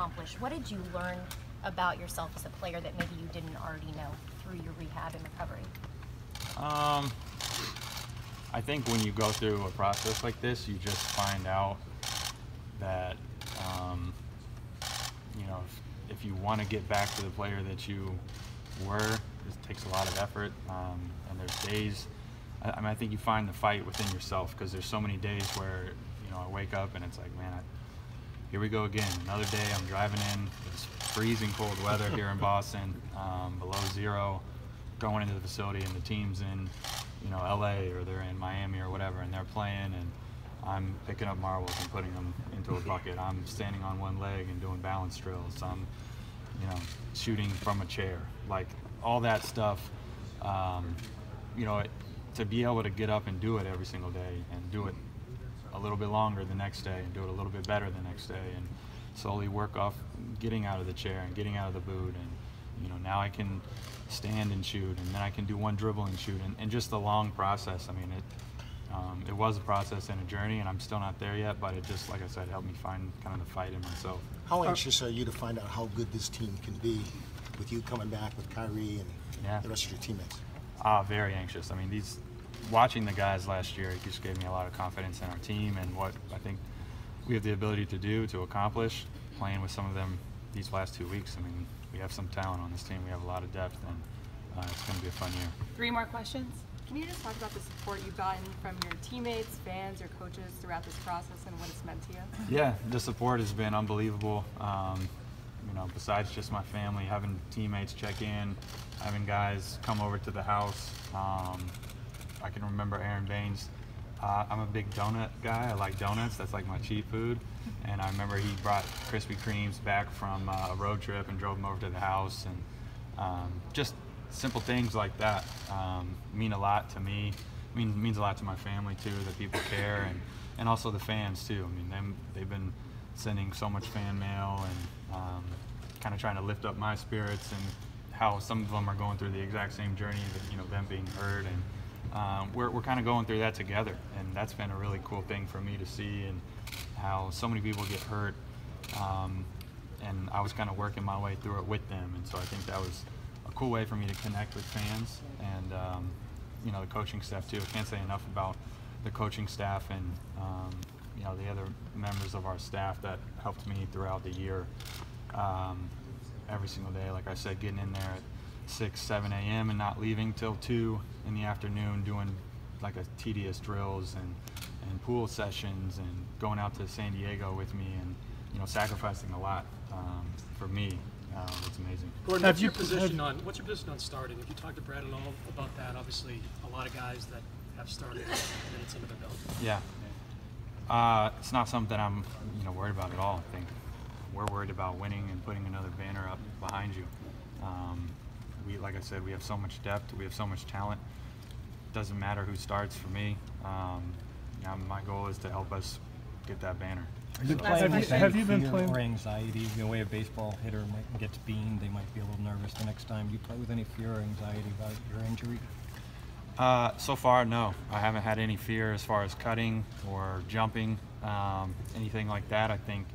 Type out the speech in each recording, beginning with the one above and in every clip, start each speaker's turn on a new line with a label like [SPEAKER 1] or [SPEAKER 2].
[SPEAKER 1] accomplish. What did you learn about yourself as a player that maybe you didn't already know through your rehab and recovery?
[SPEAKER 2] I think when you go through a process like this, you just find out that, you know, if you want to get back to the player that you were, it takes a lot of effort, and there's days, I mean, I think you find the fight within yourself, because there's so many days where, you know, I wake up and it's like, man, here we go again. Another day I'm driving in, it's freezing cold weather here in Boston, below zero, going into the facility, and the team's in, you know, LA or they're in Miami or whatever, and they're playing, and I'm picking up marbles and putting them into a bucket. I'm standing on one leg and doing balance drills. I'm, you know, shooting from a chair. Like, all that stuff, you know, to be able to get up and do it every single day, and do it a little bit longer the next day, and do it a little bit better the next day, and slowly work off getting out of the chair and getting out of the boot, and, you know, now I can stand and shoot, and then I can do one dribble and shoot, and just the long process. I mean, it was a process and a journey, and I'm still not there yet, but it just, like I said, helped me find kind of the fight in myself.
[SPEAKER 3] How anxious are you to find out how good this team can be with you coming back, with Kyrie and the rest of your teammates?
[SPEAKER 2] Very anxious. I mean, watching the guys last year, it just gave me a lot of confidence in our team and what I think we have the ability to do, to accomplish, playing with some of them these last 2 weeks. I mean, we have some talent on this team. We have a lot of depth, and it's going to be a fun year.
[SPEAKER 4] 3 more questions. Can you just talk about the support you've gotten from your teammates, fans, or coaches throughout this process and what it's meant to you?
[SPEAKER 2] Yeah, the support has been unbelievable. You know, besides just my family, having teammates check in, having guys come over to the house. I can remember Aaron Baines. I'm a big donut guy. I like donuts. That's like my cheat food. And I remember he brought Krispy Kremes back from a road trip and drove them over to the house. And just simple things like that mean a lot to me. Means a lot to my family too, that people care, and also the fans too. I mean, they've been sending so much fan mail and kind of trying to lift up my spirits, and how some of them are going through the exact same journey, that, you know, them being hurt, and we're kind of going through that together, and that's been a really cool thing for me to see, and how so many people get hurt, and I was kind of working my way through it with them, and so I think that was a cool way for me to connect with fans, and you know, the coaching staff too. I can't say enough about the coaching staff and you know, the other members of our staff that helped me throughout the year, every single day. Like I said, getting in there at 6, 7 a.m. and not leaving till 2 in the afternoon, doing like a tedious drills and pool sessions, and going out to San Diego with me, and, you know, sacrificing a lot for me. It's amazing.
[SPEAKER 5] Gordon, what's your position on starting? Have you talked to Brad at all about that? Obviously, a lot of guys that have started minutes under their belt.
[SPEAKER 2] Yeah. It's not something that I'm, you know, worried about at all. I think we're worried about winning and putting another banner up behind you. Like I said, we have so much depth. We have so much talent. It doesn't matter who starts for me. My goal is to help us get that banner.
[SPEAKER 6] Have you been playing or anxiety? The way a baseball hitter gets beamed, they might be a little nervous the next time. Do you play with any fear or anxiety about your injury?
[SPEAKER 2] So far, no. I haven't had any fear as far as cutting or jumping, anything like that. I think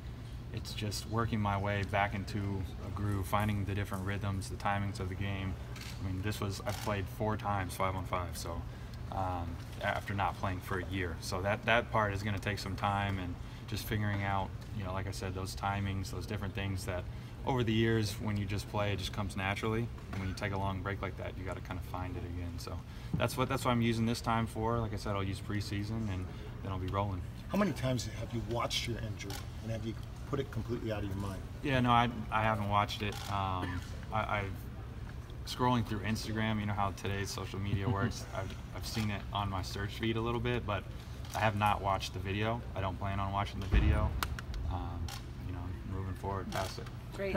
[SPEAKER 2] it's just working my way back into a groove, finding the different rhythms, the timings of the game. I mean, I've played 4 times 5-on-5, so after not playing for a year. So that part is going to take some time, and just figuring out, you know, like I said, those timings, those different things that over the years, when you just play, it just comes naturally. And when you take a long break like that, you got to kind of find it again. So that's what I'm using this time for. Like I said, I'll use preseason, and then I'll be rolling.
[SPEAKER 3] How many times have you watched your injury, and have you put it completely out of your mind?
[SPEAKER 2] Yeah, no, I haven't watched it. I've scrolling through Instagram. You know how today's social media works. I've seen it on my search feed a little bit, but I have not watched the video. I don't plan on watching the video. You know, moving forward past it.
[SPEAKER 4] Great.